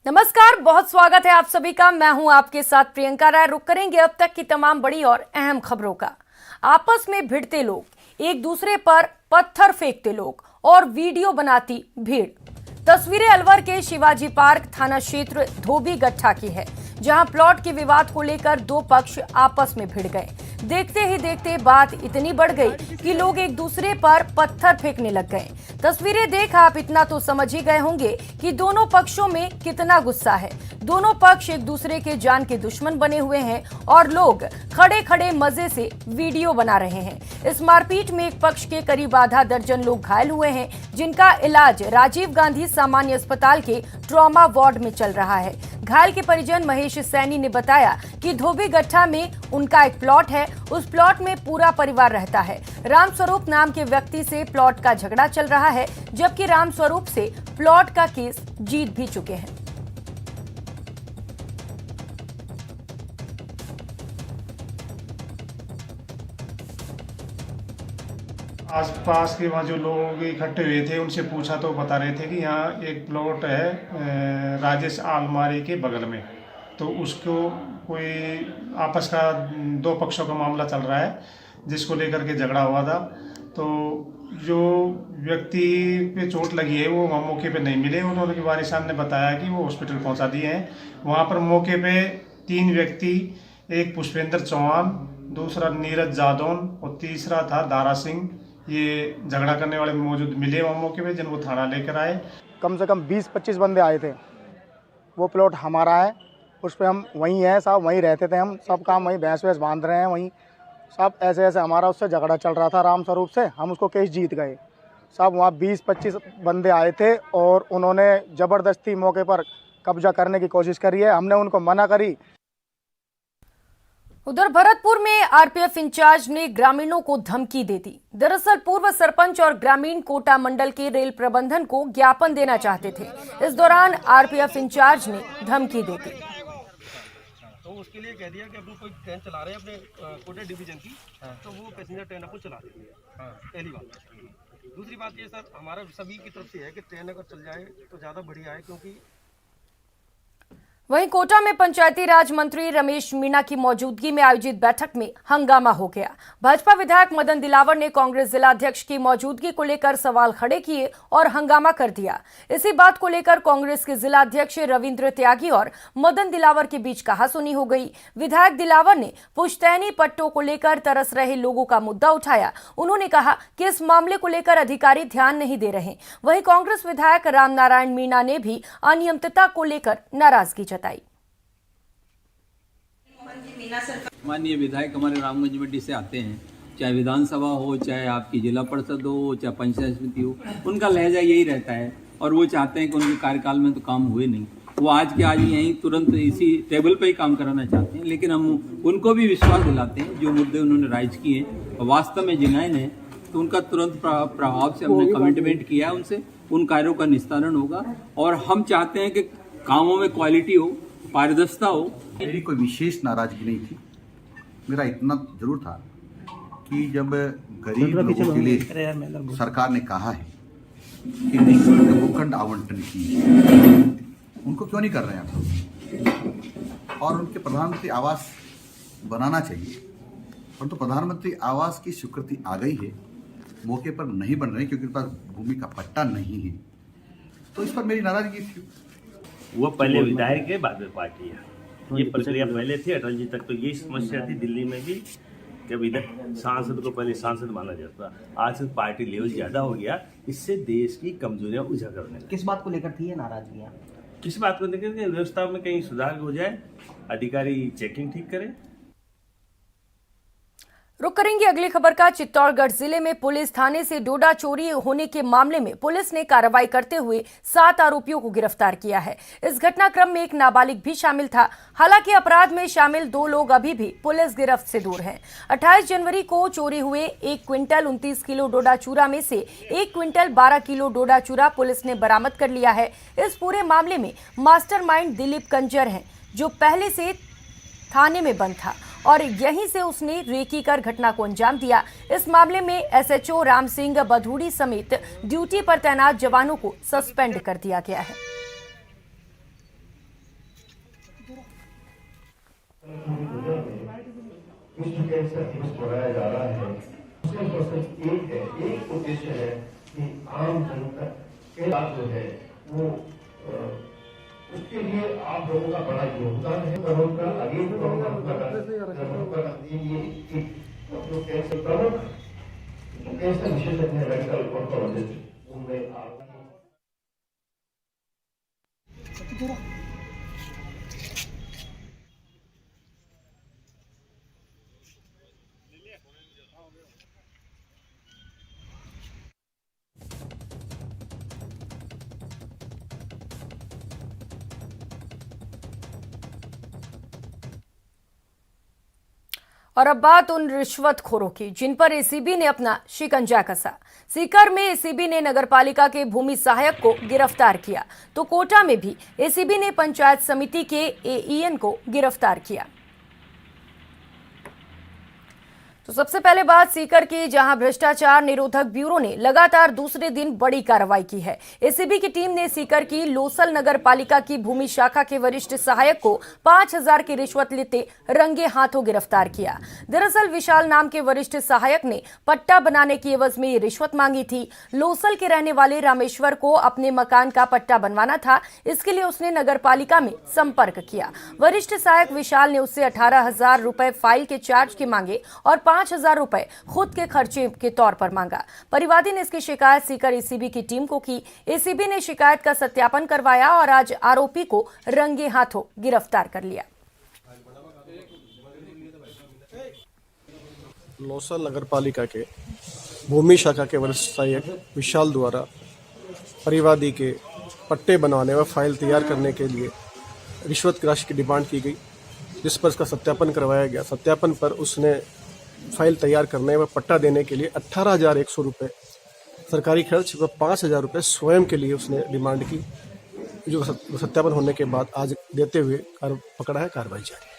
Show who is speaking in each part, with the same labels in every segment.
Speaker 1: नमस्कार, बहुत स्वागत है आप सभी का। मैं हूं आपके साथ प्रियंका राय। रुक करेंगे अब तक की तमाम बड़ी और अहम खबरों का। आपस में भिड़ते लोग, एक दूसरे पर पत्थर फेंकते लोग और वीडियो बनाती भीड़। तस्वीरें अलवर के शिवाजी पार्क थाना क्षेत्र धोबी गट्ठा की है, जहां प्लॉट के विवाद को लेकर दो पक्ष आपस में भिड़ गए। देखते ही देखते बात इतनी बढ़ गई कि लोग एक दूसरे पर पत्थर फेंकने लग गए। तस्वीरें देख आप इतना तो समझ ही गए होंगे कि दोनों पक्षों में कितना गुस्सा है। दोनों पक्ष एक दूसरे के जान के दुश्मन बने हुए हैं और लोग खड़े खड़े मजे से वीडियो बना रहे हैं। इस मारपीट में एक पक्ष के करीब आधा दर्जन लोग घायल हुए हैं, जिनका इलाज राजीव गांधी सामान्य अस्पताल के ट्रॉमा वार्ड में चल रहा है। घायल के परिजन महेश सैनी ने बताया कि धोबी गट्ठा में उनका एक प्लॉट है, उस प्लॉट में पूरा परिवार रहता है। रामस्वरूप नाम के व्यक्ति से प्लॉट का झगड़ा चल रहा है, जबकि रामस्वरूप से प्लॉट का केस जीत भी चुके हैं।
Speaker 2: आसपास के वहाँ जो लोग इकट्ठे हुए थे उनसे पूछा तो बता रहे थे कि यहाँ एक प्लॉट है राजेश आलमारी के बगल में, तो उसको कोई आपस का दो पक्षों का मामला चल रहा है, जिसको लेकर के झगड़ा हुआ था। तो जो व्यक्ति पे चोट लगी है वो वहाँ मौके पे नहीं मिले। उन्होंने वारिसान ने बताया कि वो हॉस्पिटल पहुँचा दिए हैं। वहाँ पर मौके पे 3 व्यक्ति, एक पुष्पेंद्र चौहान, दूसरा नीरज जादौन और तीसरा था दारा सिंह, ये झगड़ा करने वाले मौजूद मिले वहाँ मौके पे, जिनको थाना लेकर आए।
Speaker 3: कम से कम 20-25 बंदे आए थे। वो प्लॉट हमारा है, उस पर हम वहीं हैं, सब वहीं रहते थे। हम सब काम वहीं भैंस वैंस बांध रहे हैं वहीं, सब ऐसे ऐसे हमारा उससे झगड़ा चल रहा था रामस्वरूप से। हम उसको केस जीत गए। सब वहाँ 20-25 बंदे आए थे और उन्होंने ज़बरदस्ती मौके पर कब्जा करने की कोशिश करी है। हमने उनको मना करी।
Speaker 1: उधर भरतपुर में आरपीएफ इंचार्ज ने ग्रामीणों को धमकी दे दी। दरअसल पूर्व सरपंच और ग्रामीण कोटा मंडल के रेल प्रबंधन को ज्ञापन देना चाहते थे। इस दौरान आरपीएफ इंचार्ज ने धमकी दे दी।
Speaker 4: तो उसके लिए कह दिया कि अपनी कोई ट्रेन चला रहे हैं अपने कोटा डिवीजन की, तो वो पैसेंजर ट्रेन आपको चला देंगे। पहली बात। दूसरी बात ये सर, हमारा सभी की तरफ से है कि ट्रेन अगर चल जाए तो ज़्यादा बढ़िया है, क्योंकि
Speaker 1: वहीं कोटा में पंचायती राज मंत्री रमेश मीणा की मौजूदगी में आयोजित बैठक में हंगामा हो गया। भाजपा विधायक मदन दिलावर ने कांग्रेस जिलाध्यक्ष की मौजूदगी को लेकर सवाल खड़े किए और हंगामा कर दिया। इसी बात को लेकर कांग्रेस के जिलाध्यक्ष रविंद्र त्यागी और मदन दिलावर के बीच कहासुनी हो गई। विधायक दिलावर ने पुश्तैनी पट्टों को लेकर तरस रहे लोगों का मुद्दा उठाया। उन्होंने कहा कि इस मामले को लेकर अधिकारी ध्यान नहीं दे रहे। वहीं कांग्रेस विधायक रामनारायण मीणा ने भी अनियमितता को लेकर नाराजगी जताई।
Speaker 5: माननीय विधायक हमारे रामगंज मंडी से आते हैं, चाहे विधानसभा हो, चाहे आपकी जिला परिषद हो, चाहे पंचायत समिति हो, उनका लहजा यही रहता है और वो चाहते हैं कि उनके कार्यकाल में तो काम हुए नहीं, वो आज के आज यहीं तुरंत इसी टेबल पे ही काम कराना चाहते हैं। लेकिन हम उनको भी विश्वास दिलाते हैं, जो मुद्दे उन्होंने राइज किए हैं वास्तव में जिनाइन है, तो उनका तुरंत प्रभाव से हमने कमिटमेंट किया है उनसे, उन कार्यों का निस्तारण होगा। और हम चाहते हैं कि कामों में क्वालिटी हो, पारदर्शिता हो।
Speaker 6: मेरी कोई विशेष नाराजगी नहीं थी। मेरा इतना जरूर था कि जब गरीब लोगों के लिए सरकार ने कहा है कि निःशुल्क भूखंड आवंटन की, उनको क्यों नहीं कर रहे हैं आप? और उनके प्रधानमंत्री आवास बनाना चाहिए, परंतु प्रधानमंत्री आवास की स्वीकृति आ गई है, मौके पर नहीं बन रहे क्योंकि उनके पास भूमि का पट्टा नहीं है। तो इस पर मेरी नाराजगी थी।
Speaker 7: वो पहले विधायक है, बाद में पार्टी है। ये प्रक्रिया पहले थी अटल जी तक, तो ये समस्या थी दिल्ली में भी, जब इधर सांसद को पहले सांसद माना जाता, आज पार्टी लेवल ज़्यादा हो गया। इससे देश की कमजोरियां उजागर करने लगी।
Speaker 8: किस बात को लेकर थी ये नाराजगियाँ?
Speaker 7: किस बात को लेकर के व्यवस्था में कहीं सुधार हो जाए, अधिकारी चेकिंग ठीक करें।
Speaker 1: रुक करेंगे अगली खबर का। चित्तौड़गढ़ जिले में पुलिस थाने से डोडा चोरी होने के मामले में पुलिस ने कार्रवाई करते हुए 7 आरोपियों को गिरफ्तार किया है। इस घटनाक्रम में एक नाबालिग भी शामिल था। हालांकि अपराध में शामिल 2 लोग अभी भी पुलिस गिरफ्त से दूर हैं। 28 जनवरी को चोरी हुए 1 क्विंटल 29 किलो डोडा चूरा में से 1 क्विंटल 12 किलो डोडा चूरा पुलिस ने बरामद कर लिया है। इस पूरे मामले में मास्टरमाइंड दिलीप कंजर हैं, जो पहले से थाने में बंद था और यहीं से उसने रेकी कर घटना को अंजाम दिया। इस मामले में एसएचओ राम सिंह बधूड़ी समेत ड्यूटी पर तैनात जवानों को सस्पेंड कर दिया गया है।
Speaker 8: विश्व कैंसर दिवस मनाया जा रहा है। उसका पर्सन एक उद्देश्य है कि आम जनता के साथ जो है वो उसके लिए आप लोगों का बड़ा योगदान है। करोड़ का आगे भी जो कैंसर प्रमुख कैंसर विशेषज्ञ मेडिकल ऑन्कोलॉजिस्ट उनमें आप
Speaker 1: और अब बात उन रिश्वतखोरों की जिन पर एसीबी ने अपना शिकंजा कसा। सीकर में एसीबी ने नगरपालिका के भूमि सहायक को गिरफ्तार किया, तो कोटा में भी एसीबी ने पंचायत समिति के एईएन को गिरफ्तार किया। तो सबसे पहले बात सीकर की, जहां भ्रष्टाचार निरोधक ब्यूरो ने लगातार दूसरे दिन बड़ी कार्रवाई की है। एसीबी की टीम ने सीकर की लोसल नगर पालिका की भूमि शाखा के वरिष्ठ सहायक को 5,000 की रिश्वत लेते रंगे हाथों गिरफ्तार किया। दरअसल विशाल नाम के वरिष्ठ सहायक ने पट्टा बनाने की एवज में ये रिश्वत मांगी थी। लोसल के रहने वाले रामेश्वर को अपने मकान का पट्टा बनवाना था, इसके लिए उसने नगर पालिका में संपर्क किया। वरिष्ठ सहायक विशाल ने उससे 18,000 रुपए फाइल के चार्ज के मांगे और 5,000 रुपए खुद के खर्चे के तौर पर मांगा। परिवादी ने इसकी शिकायत सीकर एसीबी की टीम को की। एसीबी ने शिकायत का सत्यापन करवाया और आज आरोपी को रंगे हाथों गिरफ्तार कर लिया।
Speaker 9: लोसल नगर पालिका के भूमि शाखा के वरिष्ठ सहायक विशाल द्वारा परिवादी के पट्टे बनवाने व फाइल तैयार करने के लिए रिश्वत की राशि की डिमांड की गई, जिस पर इसका सत्यापन करवाया गया। सत्यापन पर उसने फाइल तैयार करने व पट्टा देने के लिए 18,100 रुपये सरकारी खर्च व 5,000 रुपये स्वयं के लिए उसने डिमांड की, जो सत्यापन होने के बाद आज देते हुए पकड़ा है। कार्रवाई जारी है।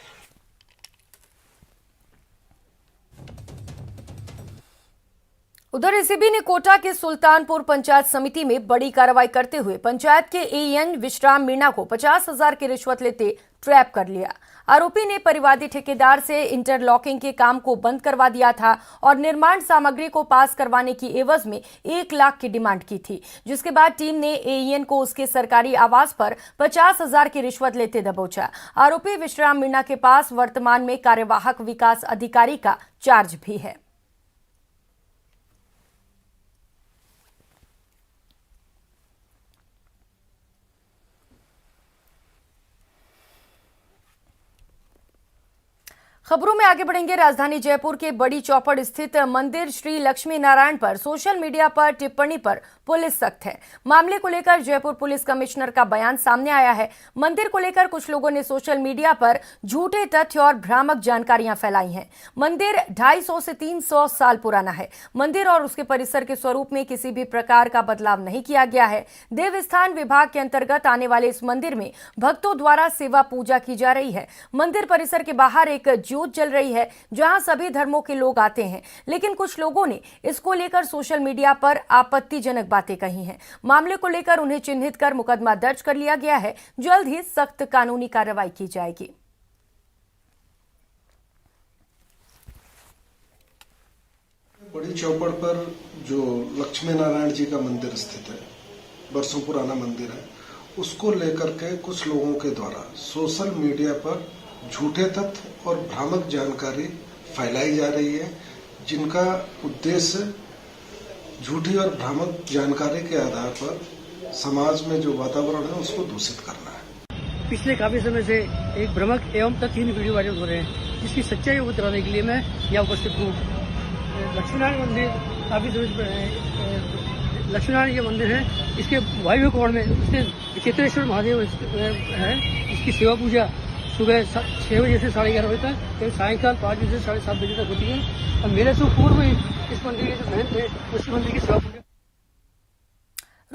Speaker 1: उधर एसीबी ने कोटा के सुल्तानपुर पंचायत समिति में बड़ी कार्रवाई करते हुए पंचायत के एईएन विश्राम मीणा को 50,000 की रिश्वत लेते ट्रैप कर लिया। आरोपी ने परिवादी ठेकेदार से इंटरलॉकिंग के काम को बंद करवा दिया था और निर्माण सामग्री को पास करवाने की एवज में 1 लाख की डिमांड की थी, जिसके बाद टीम ने एईएन को उसके सरकारी आवास पर 50,000 की रिश्वत लेते दबोचा। आरोपी विश्राम मीणा के पास वर्तमान में कार्यवाहक विकास अधिकारी का चार्ज भी है। खबरों में आगे बढ़ेंगे। राजधानी जयपुर के बड़ी चौपड़ स्थित मंदिर श्री लक्ष्मी नारायण पर सोशल मीडिया पर टिप्पणी पर पुलिस सख्त है। मामले को लेकर जयपुर पुलिस कमिश्नर का बयान सामने आया है। मंदिर को लेकर कुछ लोगों ने सोशल मीडिया पर झूठे तथ्य और भ्रामक जानकारियां फैलाई हैं। मंदिर 250 से 300 साल पुराना है। मंदिर और उसके परिसर के स्वरूप में किसी भी प्रकार का बदलाव नहीं किया गया है। देवस्थान विभाग के अंतर्गत आने वाले इस मंदिर में भक्तों द्वारा सेवा पूजा की जा रही है। मंदिर परिसर के बाहर एक ज्योत जल रही है, जहां सभी धर्मों के लोग आते हैं, लेकिन कुछ लोगों ने इसको लेकर सोशल मीडिया पर आपत्तिजनक बातें कही हैं। मामले को लेकर उन्हें चिन्हित कर मुकदमा दर्ज कर लिया गया है। जल्द ही सख्त कानूनी कार्रवाई की जाएगी।
Speaker 10: बड़ी चौपड़ पर जो लक्ष्मी नारायण जी का मंदिर स्थित है, बरसों पुराना मंदिर है, उसको लेकर के कुछ लोगों के द्वारा सोशल मीडिया पर झूठे तथ्य और भ्रामक जानकारी फैलाई जा रही है, जिनका उद्देश्य झूठी और भ्रामक जानकारी के आधार पर समाज में जो वातावरण है उसको दूषित करना है।
Speaker 11: पिछले काफी समय से एक भ्रामक एवं तथ्यहीन वीडियो वायरल हो रहे हैं, जिसकी सच्चाई को बताने के लिए मैं यहाँ उपस्थित हूँ। लक्ष्मीनारायण मंदिर काफी लक्ष्मीनारायण ये मंदिर है, इसके वायव्य कोण में विचित्रेश्वर महादेव है। इसकी सेवा पूजा सुबह 6 बजे से 11:30 बजे तक, फिर सायंकाल 5 बजे से 7:30 बजे तक होती है। और मेरे से पूर्व इस मंदिर के जो महंत है, उसी मंदिर की सेवा पूजा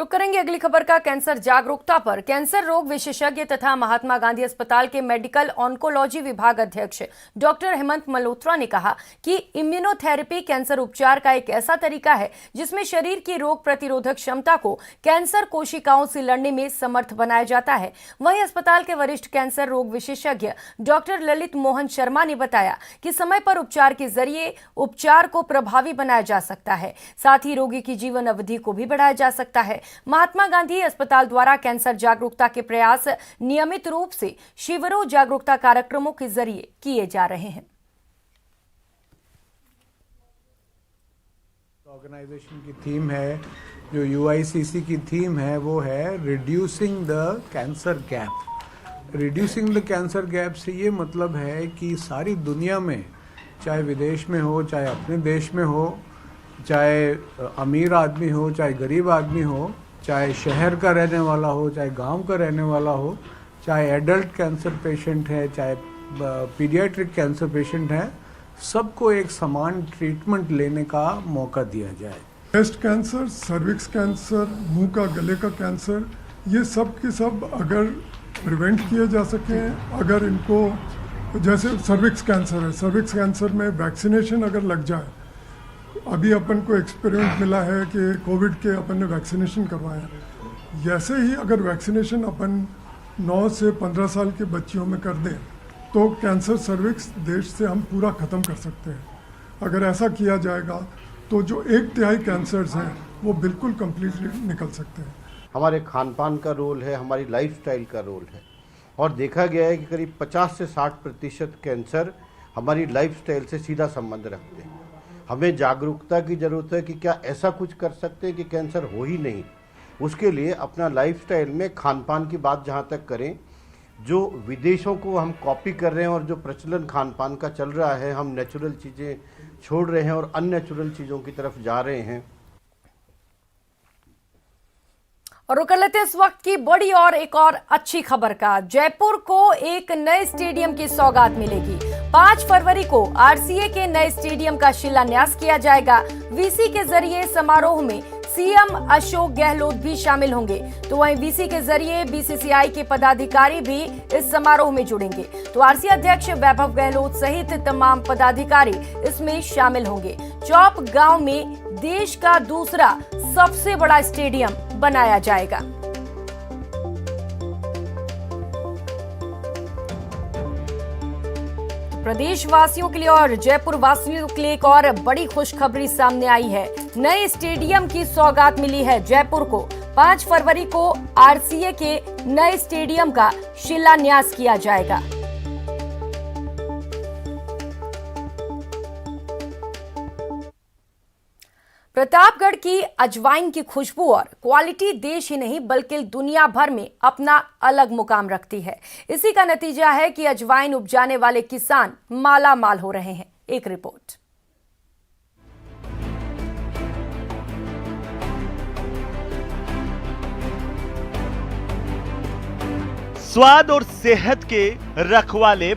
Speaker 1: रुक करेंगे अगली खबर का कैंसर जागरूकता पर। कैंसर रोग विशेषज्ञ तथा महात्मा गांधी अस्पताल के मेडिकल ऑन्कोलॉजी विभाग अध्यक्ष डॉक्टर हेमंत मल्होत्रा ने कहा कि इम्यूनोथेरेपी कैंसर उपचार का एक ऐसा तरीका है जिसमें शरीर की रोग प्रतिरोधक क्षमता को कैंसर कोशिकाओं से लड़ने में समर्थ बनाया जाता है। वहीं अस्पताल के वरिष्ठ कैंसर रोग विशेषज्ञ डॉक्टर ललित मोहन शर्मा ने बताया कि समय पर उपचार के जरिए उपचार को प्रभावी बनाया जा सकता है, साथ ही रोगी की जीवन अवधि को भी बढ़ाया जा सकता है। महात्मा गांधी अस्पताल द्वारा कैंसर जागरूकता के प्रयास नियमित रूप से शिविरों, जागरूकता कार्यक्रमों के जरिए किए जा रहे हैं।
Speaker 12: ऑर्गेनाइजेशन की थीम है, जो UICC की थीम है, वो है reducing the cancer gap. Reducing the cancer gap से ये मतलब है कि सारी दुनिया में, चाहे विदेश में हो, चाहे अपने देश में हो, चाहे अमीर आदमी हो, चाहे गरीब आदमी हो, चाहे शहर का रहने वाला हो, चाहे गांव का रहने वाला हो, चाहे एडल्ट कैंसर पेशेंट है, चाहे पीडियाट्रिक कैंसर पेशेंट है, सबको एक समान ट्रीटमेंट लेने का मौका दिया जाए।
Speaker 10: ब्रेस्ट कैंसर, सर्विक्स कैंसर, मुंह का गले का कैंसर, ये सब के सब अगर प्रिवेंट किए जा सके, अगर इनको, जैसे सर्विक्स कैंसर है, सर्विक्स कैंसर में वैक्सीनेशन अगर लग जाए, अभी अपन को एक्सपेरिमेंट मिला है कि कोविड के अपन ने वैक्सीनेशन करवाया, जैसे ही अगर वैक्सीनेशन अपन 9 से 15 साल के बच्चियों में कर दें तो कैंसर सर्विक्स देश से हम पूरा ख़त्म कर सकते हैं। अगर ऐसा किया जाएगा तो जो 1/3 कैंसर्स हैं वो बिल्कुल कम्प्लीटली निकल सकते हैं।
Speaker 6: हमारे खान पान का रोल है, हमारी लाइफस्टाइल का रोल है, और देखा गया है कि करीब 50 से 60% कैंसर हमारी लाइफस्टाइल से सीधा संबंध रखते हैं। हमें जागरूकता की ज़रूरत है कि क्या ऐसा कुछ कर सकते हैं कि कैंसर हो ही नहीं। उसके लिए अपना लाइफस्टाइल में खान पान की बात जहाँ तक करें, जो विदेशों को हम कॉपी कर रहे हैं और जो प्रचलन खान पान का चल रहा है, हम नेचुरल चीज़ें छोड़ रहे हैं और अननेचुरल चीज़ों की तरफ जा रहे हैं।
Speaker 1: और रुक लेते हैं इस वक्त की बड़ी और एक और अच्छी खबर का। जयपुर को एक नए स्टेडियम की सौगात मिलेगी। 5 फरवरी को RCA के नए स्टेडियम का शिलान्यास किया जाएगा। VC के जरिए समारोह में CM अशोक गहलोत भी शामिल होंगे, तो वहीं VC के जरिए BCCI के पदाधिकारी भी इस समारोह में जुड़ेंगे। तो RCA अध्यक्ष वैभव गहलोत सहित तमाम पदाधिकारी इसमें शामिल होंगे। चौप गांव में देश का दूसरा सबसे बड़ा स्टेडियम बनाया जाएगा। प्रदेशवासियों के लिए और जयपुर वासियों के लिए एक और बड़ी खुशखबरी सामने आई है। नए स्टेडियम की सौगात मिली है जयपुर को। 5 फरवरी को RCA के नए स्टेडियम का शिलान्यास किया जाएगा। प्रतापगढ़ की अजवाइन की खुशबू और क्वालिटी देश ही नहीं बल्कि दुनिया भर में अपना अलग मुकाम रखती है। इसी का नतीजा है कि अजवाइन उपजाने वाले किसान माला माल हो रहे हैं। एक रिपोर्ट।
Speaker 13: स्वाद और सेहत के रखवाले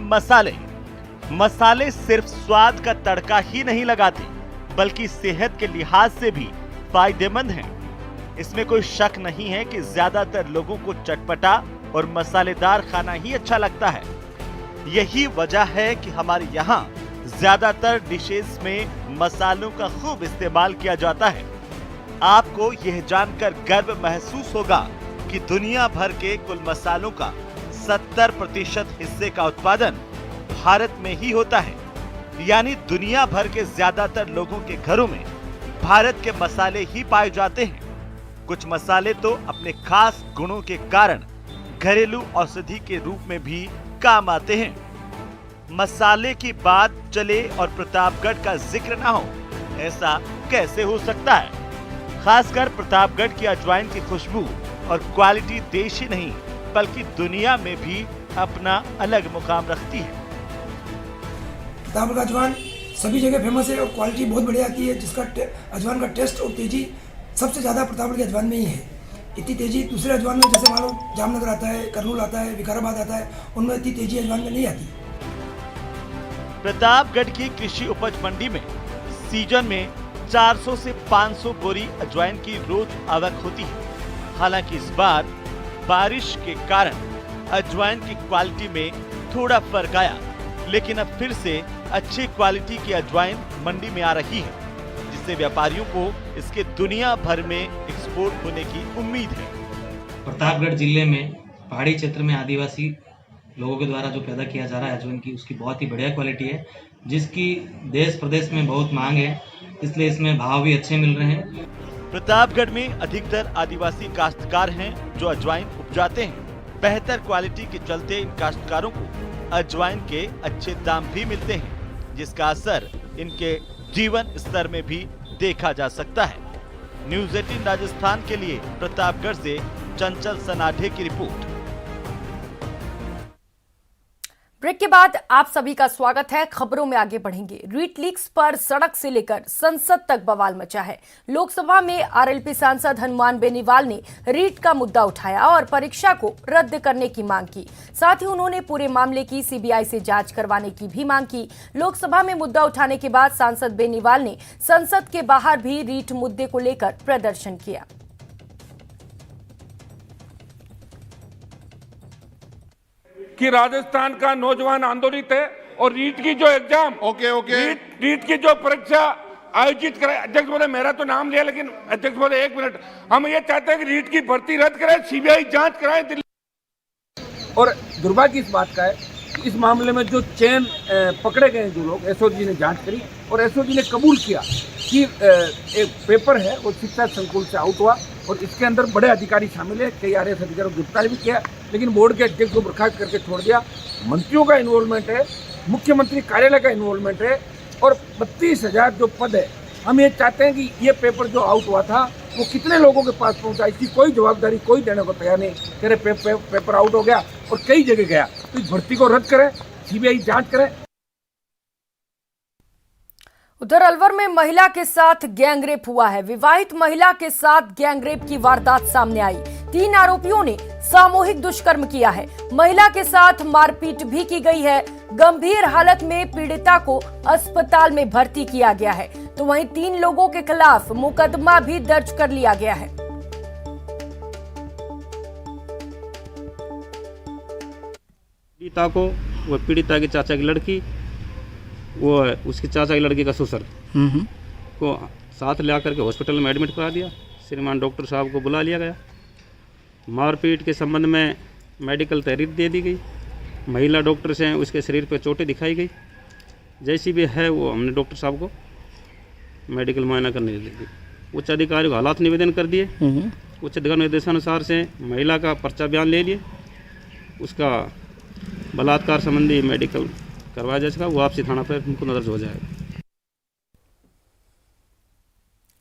Speaker 13: मसाले सिर्फ स्वाद का तड़का ही नहीं लगाते बल्कि सेहत के लिहाज से भी फायदेमंद हैं। इसमें कोई शक नहीं है कि ज्यादातर लोगों को चटपटा और मसालेदार खाना ही अच्छा लगता है। यही वजह है कि हमारे यहाँ ज्यादातर डिशेस में मसालों का खूब इस्तेमाल किया जाता है। आपको यह जानकर गर्व महसूस होगा कि दुनिया भर के कुल मसालों का 70% हिस्से का उत्पादन भारत में ही होता है। यानी दुनिया भर के ज्यादातर लोगों के घरों में भारत के मसाले ही पाए जाते हैं। कुछ मसाले तो अपने खास गुणों के कारण घरेलू औषधि के रूप में भी काम आते हैं। मसाले की बात चले और प्रतापगढ़ का जिक्र ना हो, ऐसा कैसे हो सकता है। खासकर प्रतापगढ़ की अजवाइन की खुशबू और क्वालिटी देश ही नहीं बल्कि दुनिया में भी अपना अलग मुकाम रखती है।
Speaker 14: प्रतापगढ़ का अजवाइन सभी जगह फेमस है और क्वालिटी बहुत बढ़िया आती है, जिसका अजवाइन का टेस्ट और तेजी सबसे ज़्यादा प्रतापगढ़ के अजवाइन में ही है। इतनी तेजी दूसरे अजवाइन में, जैसे मान लो जामनगर आता है, करनूल आता है, विकाराबाद आता है, उनमें इतनी तेजी अजवाइन में नहीं आती।
Speaker 13: प्रतापगढ़ की कृषि उपज मंडी में सीजन में 400 से 500 बोरी अजवाइन की रोज आवक होती है। हालांकि इस बार बारिश के कारण अजवाइन की क्वालिटी में थोड़ा फर्क आया, लेकिन अब फिर से अच्छी क्वालिटी की अजवाइन मंडी में आ रही है, जिससे व्यापारियों को इसके दुनिया भर में एक्सपोर्ट होने की उम्मीद है।
Speaker 15: प्रतापगढ़ जिले में पहाड़ी क्षेत्र में आदिवासी लोगों के द्वारा जो पैदा किया जा रहा है अजवाइन की, उसकी बहुत ही बढ़िया क्वालिटी है, जिसकी देश प्रदेश में बहुत मांग है, इसलिए इसमें भाव भी अच्छे मिल रहे हैं।
Speaker 13: प्रतापगढ़ में अधिकतर आदिवासी काश्तकार हैं जो अजवाइन उपजाते हैं। बेहतर क्वालिटी के चलते इन काश्तकारों को अजवाइन के अच्छे दाम भी मिलते हैं, जिसका असर इनके जीवन स्तर में भी देखा जा सकता है। न्यूज़ 18 राजस्थान के लिए प्रतापगढ़ से चंचल सनाढे की रिपोर्ट।
Speaker 1: ब्रेक के बाद आप सभी का स्वागत है। खबरों में आगे बढ़ेंगे। रीट लीक्स पर सड़क से लेकर संसद तक बवाल मचा है। लोकसभा में आरएलपी सांसद हनुमान बेनीवाल ने रीट का मुद्दा उठाया और परीक्षा को रद्द करने की मांग की। साथ ही उन्होंने पूरे मामले की सीबीआई से जांच करवाने की भी मांग की। लोकसभा में मुद्दा उठाने के बाद सांसद बेनीवाल ने संसद के बाहर भी रीट मुद्दे को लेकर प्रदर्शन किया।
Speaker 16: कि राजस्थान का नौजवान आंदोलित है और रीट की जो एग्जाम रीट की जो परीक्षा आयोजित करे। अध्यक्ष महोदय, मेरा तो नाम लिया, लेकिन अध्यक्ष महोदय 1 मिनट, हम ये चाहते हैं कि रीट की भर्ती रद्द करें, सीबीआई जांच कराएं दिल्ली।
Speaker 17: और दुर्भाग्य इस बात का है कि इस मामले में जो चेन पकड़े गए जो लोग, एसओजी ने जांच करी और एसओजी ने कबूल किया कि एक पेपर है वो शिक्षा संकुल से आउट हुआ और इसके अंदर बड़े अधिकारी शामिल है। कई आरएएस अधिकारियों को गिरफ्तार भी किया, लेकिन बोर्ड के अध्यक्ष को बर्खास्त करके छोड़ दिया। मंत्रियों का इन्वॉल्वमेंट है, मुख्यमंत्री कार्यालय का इन्वॉल्वमेंट है और 32,000 जो पद है। हम ये चाहते हैं कि ये पेपर जो आउट हुआ था वो कितने लोगों के पास पहुंचा, इसकी कोई जवाबदारी कोई देने को तैयार नहीं। कह रहे पेपर आउट हो गया और कई जगह गया, तो इस भर्ती को रद्द करें, सीबीआई जांच करें।
Speaker 1: उधर अलवर में महिला के साथ गैंगरेप हुआ है। विवाहित महिला के साथ गैंगरेप की वारदात सामने आई। 3 आरोपियों ने सामूहिक दुष्कर्म किया है। महिला के साथ मारपीट भी की गई है। गंभीर हालत में पीड़िता को अस्पताल में भर्ती किया गया है, तो वहीं 3 लोगों के खिलाफ मुकदमा भी दर्ज कर लिया गया है।
Speaker 18: पीड़िता को, वो पीड़िता के चाचा की लड़की, वो उसके चाचा की लड़की का ससुर को साथ ले आकर के हॉस्पिटल में एडमिट करा दिया। श्रीमान डॉक्टर साहब को बुला लिया गया। मारपीट के संबंध में मेडिकल तहरीर दे दी गई। महिला डॉक्टर से उसके शरीर पर चोटें दिखाई गई। जैसी भी है वो हमने डॉक्टर साहब को मेडिकल मुआयना करने दे दी। उच्च अधिकारी को हालात निवेदन कर दिए। उच्च अधिकारी निर्देशानुसार से महिला का पर्चा बयान ले लिए। उसका बलात्कार संबंधी मेडिकल करवाया जाएगा, वो आपसी थाना पर उनको दर्ज हो जाएगा।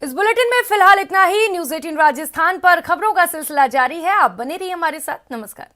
Speaker 1: इस बुलेटिन में फिलहाल इतना ही। न्यूज़ 18 राजस्थान पर खबरों का सिलसिला जारी है। आप बने रहिए हमारे साथ। नमस्कार।